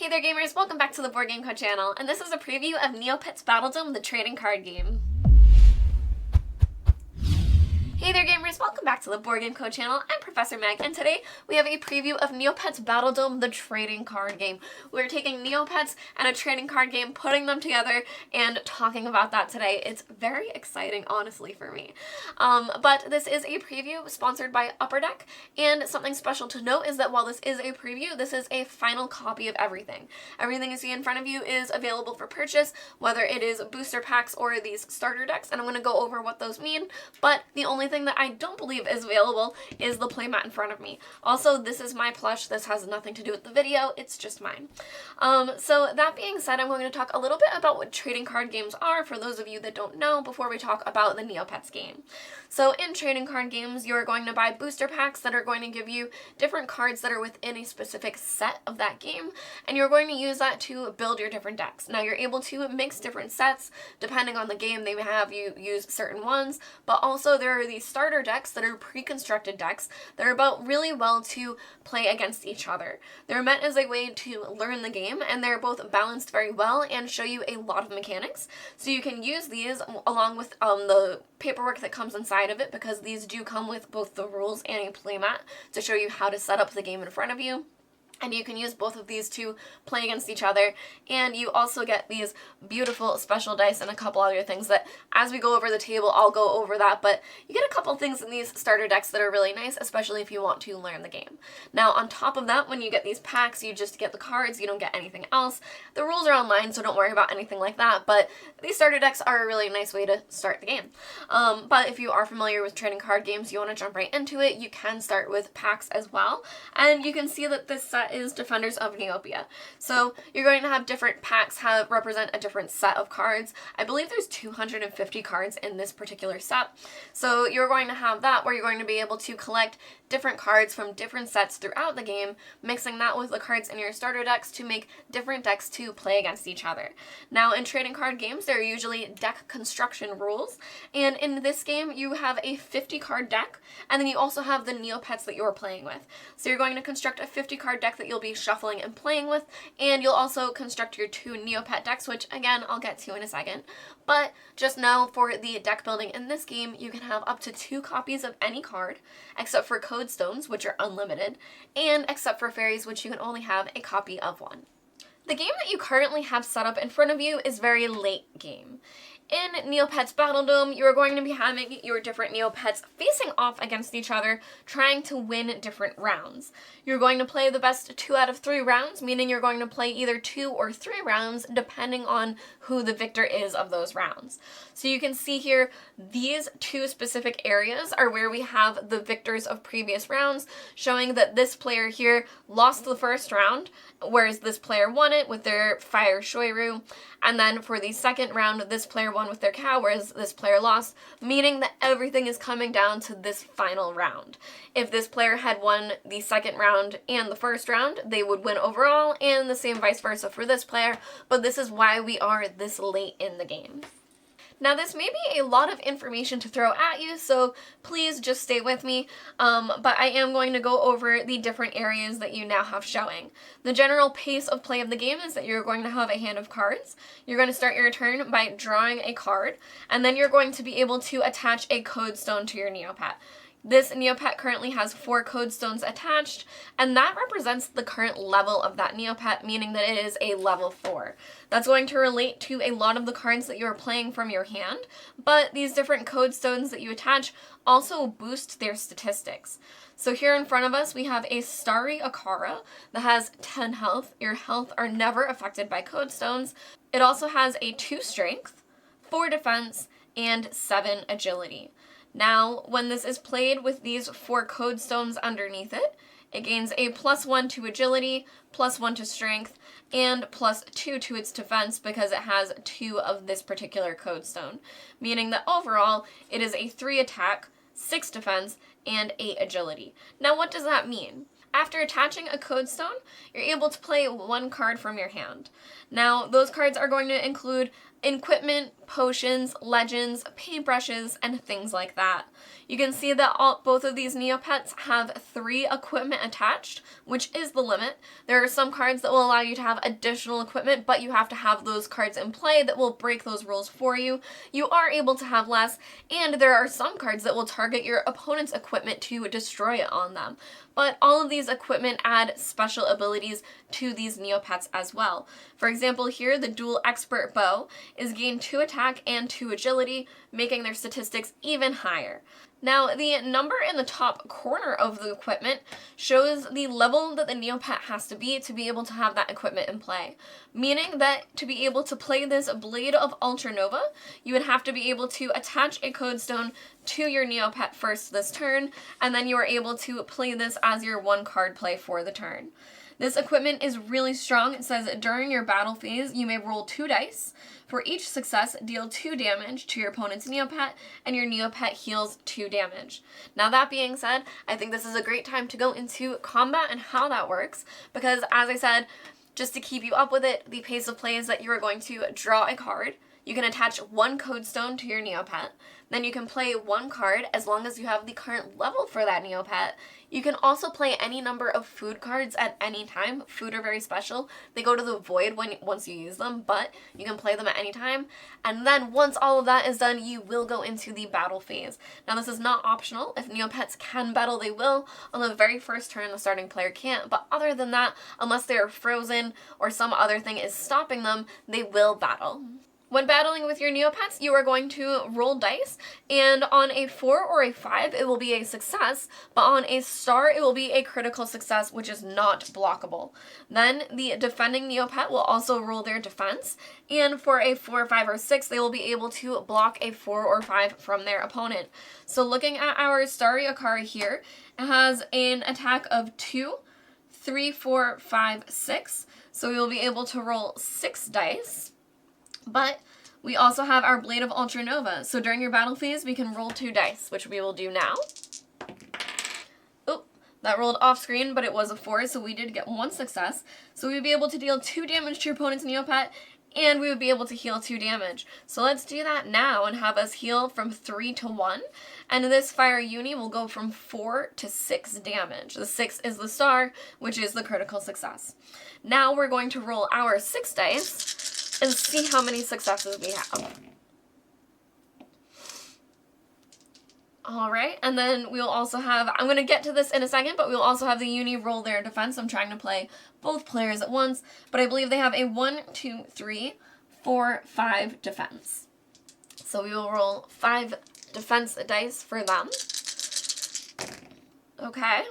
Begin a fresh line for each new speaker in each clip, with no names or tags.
Hey there gamers, welcome back to the Board Game Co channel, and this is a preview of Neopets Battledome, the trading card game. Hey there gamers, welcome back to the Board Game Co channel. I'm Professor Meg, and today we have a preview of Neopets Battledome, the trading card game. We're taking Neopets and a trading card game, putting them together, and talking about that today. It's very exciting, honestly, for me. But this is a preview sponsored by Upper Deck, and something special to note is that while this is a preview, this is a final copy of everything. Everything you see in front of you is available for purchase, whether it is booster packs or these starter decks, and I'm going to go over what those mean, but the only thing that I don't believe is available is the playmat in front of me. Also, this is my plush. This has nothing to do with the video. It's just mine. So that being said, I'm going to talk a little bit about what trading card games are for those of you that don't know before we talk about the Neopets game. So in trading card games, you're going to buy booster packs that are going to give you different cards that are within a specific set of that game, and you're going to use that to build your different decks. Now, you're able to mix different sets depending on the game. They may have you use certain ones, but also there are these starter decks that are pre-constructed decks that are built really well to play against each other. They're meant as a way to learn the game, and they're both balanced very well and show you a lot of mechanics. So you can use these along with the paperwork that comes inside of it, because these do come with both the rules and a playmat to show you how to set up the game in front of you. And you can use both of these to play against each other, and you also get these beautiful special dice and a couple other things that, as we go over the table, I'll go over that, but you get a couple things in these starter decks that are really nice, especially if you want to learn the game. Now, on top of that, when you get these packs, you just get the cards, you don't get anything else. The rules are online, so don't worry about anything like that, but these starter decks are a really nice way to start the game. But if you are familiar with trading card games, you want to jump right into it, you can start with packs as well, and you can see that this set is Defenders of Neopia. So you're going to have different packs represent a different set of cards. I believe there's 250 cards in this particular set. So you're going to have that where you're going to be able to collect different cards from different sets throughout the game, mixing that with the cards in your starter decks to make different decks to play against each other. Now, in trading card games, there are usually deck construction rules, and in this game, you have a 50-card deck, and then you also have the Neopets that you're playing with. So you're going to construct a 50-card deck that you'll be shuffling and playing with, and you'll also construct your 2 Neopet decks, which, again, I'll get to in a second. But just know, for the deck building in this game, you can have up to 2 copies of any card, except for code stones, which are unlimited, and except for fairies, which you can only have a copy of one. The game that you currently have set up in front of you is very late game. In Neopets Battledome, you are going to be having your different Neopets facing off against each other, trying to win different rounds. You're going to play the best 2 out of 3 rounds, meaning you're going to play either 2 or 3 rounds, depending on who the victor is of those rounds. So you can see here, these 2 specific areas are where we have the victors of previous rounds, showing that this player here lost the first round, whereas this player won it with their Fire Shoiru, and then for the second round, this player won with their cow, whereas this player lost, meaning that everything is coming down to this final round. If this player had won the second round and the first round, they would win overall, and the same vice versa for this player, but this is why we are this late in the game. Now, this may be a lot of information to throw at you, so please just stay with me, but I am going to go over the different areas that you now have showing. The general pace of play of the game is that you're going to have a hand of cards. You're going to start your turn by drawing a card, and then you're going to be able to attach a code stone to your Neopet. This Neopet currently has 4 code stones attached, and that represents the current level of that Neopet, meaning that it is a level 4. That's going to relate to a lot of the cards that you're playing from your hand, but these different code stones that you attach also boost their statistics. So here in front of us, we have a Starry Akara that has 10 health. Your health are never affected by code stones. It also has a 2 strength, 4 defense, and 7 agility. Now, when this is played with these 4 code stones underneath it, it gains a +1 to agility, +1 to strength, and +2 to its defense because it has 2 of this particular code stone, meaning that overall it is a 3 attack, 6 defense, and 8 agility. Now, what does that mean? After attaching a code stone, you're able to play 1 card from your hand. Now, those cards are going to include equipment, potions, legends, paintbrushes, and things like that. You can see that both of these Neopets have 3 equipment attached, which is the limit. There are some cards that will allow you to have additional equipment, but you have to have those cards in play that will break those rules for you. You are able to have less, and there are some cards that will target your opponent's equipment to destroy it on them. But all of these equipment add special abilities to these Neopets as well. For example, here the Dual Expert Bow is gained 2 attack and 2 agility, making their statistics even higher. Now, the number in the top corner of the equipment shows the level that the Neopet has to be able to have that equipment in play. Meaning that to be able to play this Blade of Ultranova, you would have to be able to attach a code stone to your Neopet first this turn, and then you are able to play this as your 1 card play for the turn. This equipment is really strong. It says during your battle phase, you may roll 2 dice. For each success, deal 2 damage to your opponent's Neopet, and your Neopet heals 2 damage. Now that being said, I think this is a great time to go into combat and how that works, because as I said, just to keep you up with it, the pace of play is that you are going to draw a card. You can attach 1 code stone to your Neopet. Then you can play 1 card as long as you have the current level for that Neopet. You can also play any number of food cards at any time. Food are very special. They go to the void once you use them, but you can play them at any time. And then once all of that is done, you will go into the battle phase. Now this is not optional. If Neopets can battle, they will. On the very first turn, the starting player can't. But other than that, unless they are frozen or some other thing is stopping them, they will battle. When battling with your Neopets, you are going to roll dice, and on a 4 or a 5, it will be a success, but on a star, it will be a critical success, which is not blockable. Then the defending Neopet will also roll their defense, and for a 4, 5, or 6, they will be able to block a 4 or 5 from their opponent. So looking at our Starry Akara here, it has an attack of 2, 3, 4, 5, 6, so we will be able to roll 6 dice. But we also have our Blade of Ultranova. So during your battle phase, we can roll 2 dice, which we will do now. Oh, that rolled off screen, but it was a 4, so we did get 1 success. So we would be able to deal 2 damage to your opponent's Neopet, and we would be able to heal 2 damage. So let's do that now and have us heal from 3 to 1. And this Fire Uni will go from 4 to 6 damage. The 6 is the star, which is the critical success. Now we're going to roll our 6 dice and see how many successes we have. Alright, and then we'll also have, I'm going to get to this in a second, but we'll also have the Uni roll their defense. I'm trying to play both players at once, but I believe they have a 1, 2, 3, 4, 5 defense. So we will roll 5 defense dice for them. Okay.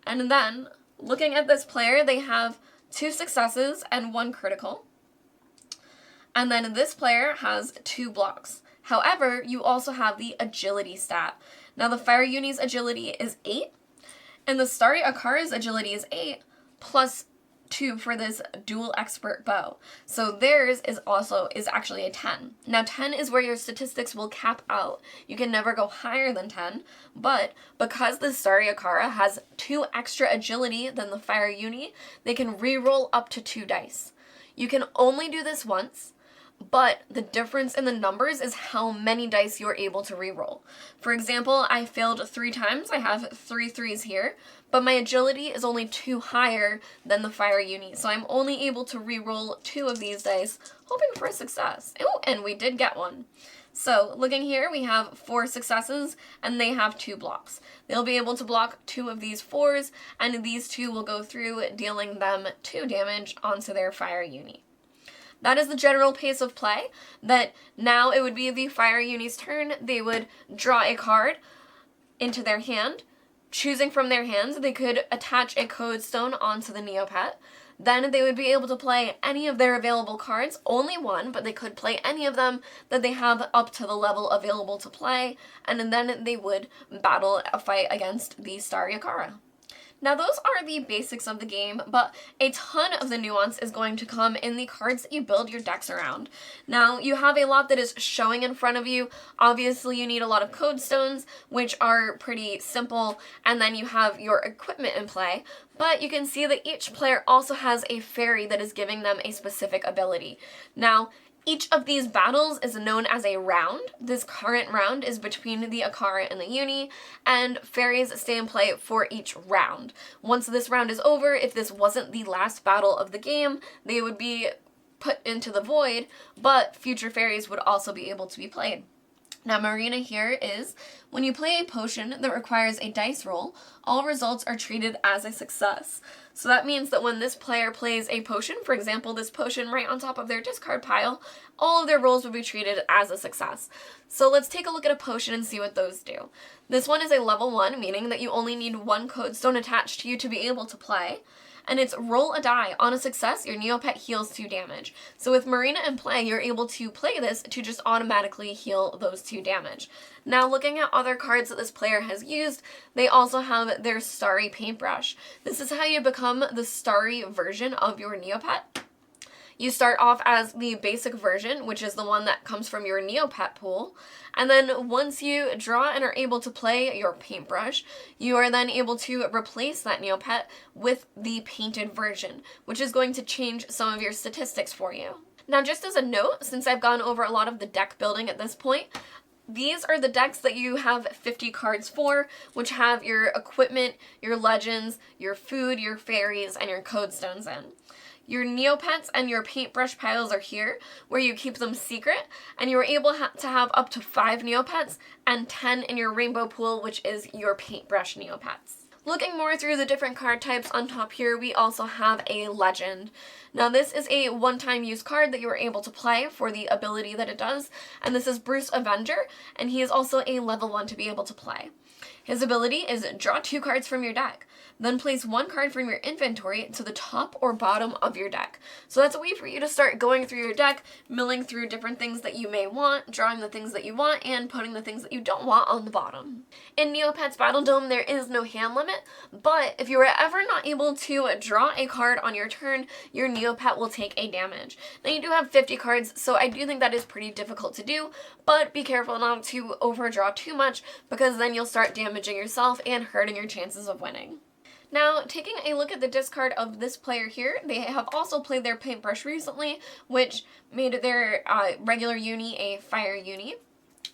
And then, looking at this player, they have 2 successes and 1 critical. And then this player has 2 blocks. However, you also have the agility stat. Now the Fire Uni's agility is 8, and the Starry Akara's agility is 8, plus 2 for this Dual Expert Bow. So theirs is actually a 10. Now 10 is where your statistics will cap out. You can never go higher than 10, but because the Starry Akara has 2 extra agility than the Fire Uni, they can re-roll up to 2 dice. You can only do this once, but the difference in the numbers is how many dice you're able to re-roll. For example, I failed 3 times. I have 3 3s here, but my agility is only 2 higher than the Fire Uni, so I'm only able to re-roll 2 of these dice, hoping for a success. Oh, and we did get 1. So, looking here, we have 4 successes, and they have 2 blocks. They'll be able to block 2 of these 4s, and these 2 will go through, dealing them 2 damage onto their Fire Uni. That is the general pace of play, that now it would be the Fire Uni's turn. They would draw a card into their hand. Choosing from their hands, they could attach a code stone onto the Neopet. Then they would be able to play any of their available cards, only 1, but they could play any of them that they have up to the level available to play, and then they would battle a fight against the Starry Akara. Now those are the basics of the game, but a ton of the nuance is going to come in the cards that you build your decks around. Now you have a lot that is showing in front of you. Obviously you need a lot of code stones, which are pretty simple, and then you have your equipment in play. But you can see that each player also has a fairy that is giving them a specific ability. Now, Each of these battles is known as a round. This current round is between the Akara and the Uni, and fairies stay in play for each round. Once this round is over, if this wasn't the last battle of the game, they would be put into the void, but future fairies would also be able to be played. Now, Marina here is, when you play a potion that requires a dice roll, all results are treated as a success. So that means that when this player plays a potion, for example, this potion right on top of their discard pile, all of their rolls will be treated as a success. So let's take a look at a potion and see what those do. This one is a level 1, meaning that you only need 1 code stone attached to you to be able to play. And it's roll a die. On a success, your Neopet heals 2 damage. So with Marina in play, you're able to play this to just automatically heal those 2 damage. Now, looking at other cards that this player has used, they also have their Starry Paintbrush. This is how you become the starry version of your Neopet. You start off as the basic version, which is the one that comes from your Neopet pool, and then once you draw and are able to play your paintbrush, you are then able to replace that Neopet with the painted version, which is going to change some of your statistics for you. Now, just as a note, since I've gone over a lot of the deck building at this point, these are the decks that you have 50 cards for, which have your equipment, your legends, your food, your fairies, and your code stones in. Your Neopets and your paintbrush piles are here, where you keep them secret, and you're able to have up to 5 Neopets and 10 in your rainbow pool, which is your paintbrush Neopets. Looking more through the different card types on top here, we also have a legend. Now this is a one-time use card that you are able to play for the ability that it does, and this is Bruce Avenger, and he is also a level 1 to be able to play. His ability is draw 2 cards from your deck, then place 1 card from your inventory to the top or bottom of your deck. So that's a way for you to start going through your deck, milling through different things that you may want, drawing the things that you want, and putting the things that you don't want on the bottom. In Neopets Battledome, there is no hand limit, but if you are ever not able to draw a card on your turn, your Neopet will take a damage. Now you do have 50 cards, so I do think that is pretty difficult to do, but be careful not to overdraw too much, because then you'll start damaging yourself and hurting your chances of winning. Now, taking a look at the discard of this player here, they have also played their paintbrush recently, which made their regular uni a fire uni.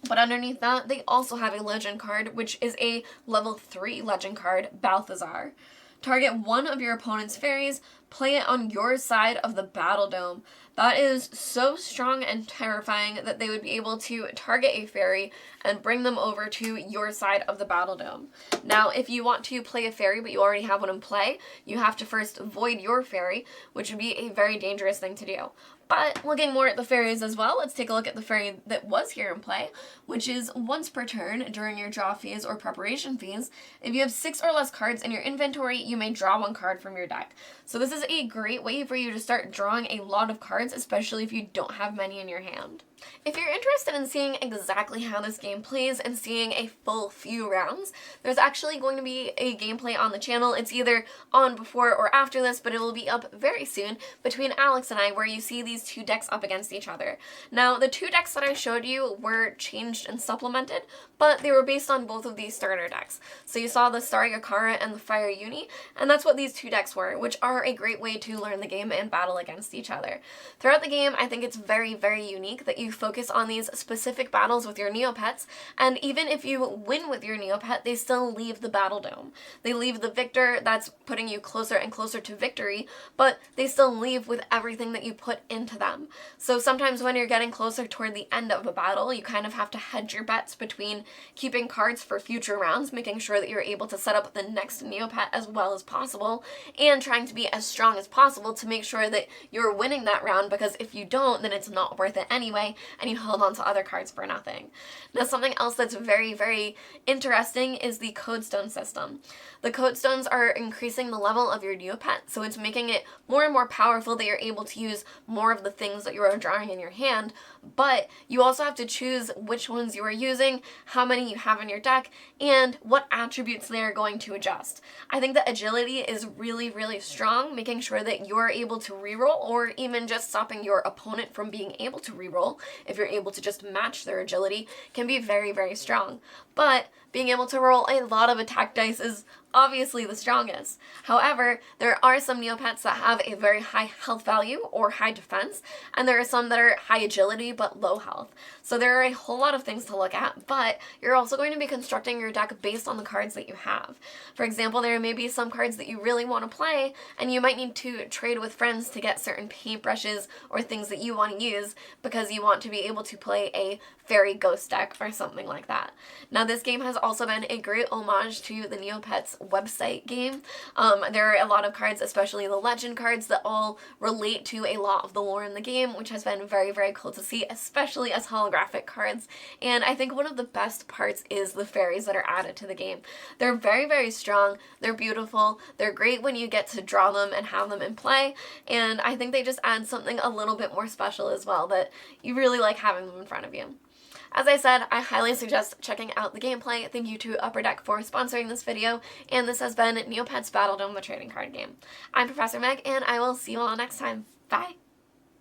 But underneath that, they also have a legend card, which is a level 3 legend card, Balthazar. Target one of your opponent's fairies, play it on your side of the Battledome. That is so strong and terrifying that they would be able to target a fairy and bring them over to your side of the Battledome. Now, if you want to play a fairy but you already have one in play, you have to first void your fairy, which would be a very dangerous thing to do. But looking more at the fairies as well, let's take a look at the fairy that was here in play, which is once per turn during your draw phase or preparation phase. If you have 6 or less cards in your inventory, you may draw 1 card from your deck. So this is a great way for you to start drawing a lot of cards, especially if you don't have many in your hand. If you're interested in seeing exactly how this game plays and seeing a full few rounds, there's actually going to be a gameplay on the channel. It's either on before or after this, but it will be up very soon between Alex and I, where you see these 2 decks up against each other. Now, the 2 decks that I showed you were changed and supplemented, but they were based on both of these starter decks. So you saw the Starry Akara and the Fire Uni, and that's what these 2 decks were, which are a great way to learn the game and battle against each other. Throughout the game, I think it's very, very unique that you focus on these specific battles with your Neopets, and even if you win with your Neopet, they still leave the Battledome. They leave the victor, that's putting you closer and closer to victory, but they still leave with everything that you put into them. So sometimes when you're getting closer toward the end of a battle, you kind of have to hedge your bets between keeping cards for future rounds, making sure that you're able to set up the next Neopet as well as possible, and trying to be as strong as possible to make sure that you're winning that round, because if you don't, then it's not worth it anyway, and you hold on to other cards for nothing. Now, something else that's very, very interesting is the code stone system. The code stones are increasing the level of your Neopet, so it's making it more and more powerful that you're able to use more of the things that you are drawing in your hand, but you also have to choose which ones you are using, how many you have in your deck, and what attributes they are going to adjust. I think that agility is really, really strong, making sure that you're able to reroll, or even just stopping your opponent from being able to reroll, if you're able to just match their agility, can be very, very strong. But being able to roll a lot of attack dice is obviously the strongest. However, there are some Neopets that have a very high health value or high defense, and there are some that are high agility but low health. So there are a whole lot of things to look at, but you're also going to be constructing your deck based on the cards that you have. For example, there may be some cards that you really want to play, and you might need to trade with friends to get certain paintbrushes or things that you want to use because you want to be able to play a fairy ghost deck or something like that. Now, this game has also been a great homage to the Neopets website game. There are a lot of cards, especially the legend cards, that all relate to a lot of the lore in the game, which has been very, very cool to see, especially as holographic cards. And I think one of the best parts is the fairies that are added to the game. They're very, very strong, they're beautiful, they're great when you get to draw them and have them in play, and I think they just add something a little bit more special as well, that you really like having them in front of you. As I said, I highly suggest checking out the gameplay. Thank you to Upper Deck for sponsoring this video, and this has been Neopets Battledome, the trading card game. I'm Professor Meg, and I will see you all next time. Bye!